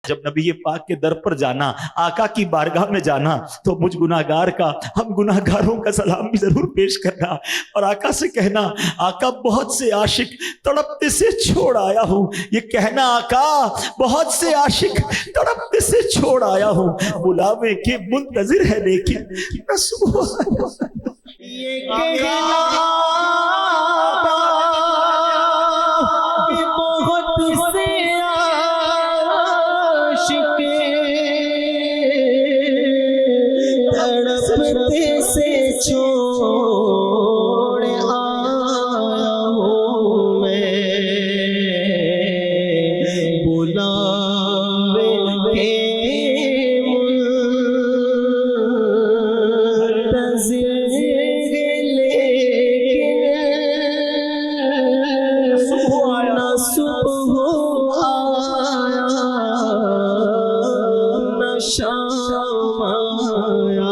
जब नबी पाक के दर पर जाना, आका की बारगाह में जाना, तो मुझ गुनाहगार का, हम गुनाहगारों का सलाम भी जरूर पेश करना और आका से कहना, आका बहुत से आशिक तड़पते से छोड़ आया हूं। ये कहना, आका बहुत से आशिक तड़पते से छोड़ आया हूं, बुलावे के मुंतजिर है लेकिन न सुबह। ये कहना से छोड़ आया हूँ मैं, बुलावे के मुंतज़िर लेकिन न सुबह आया न शाम आया।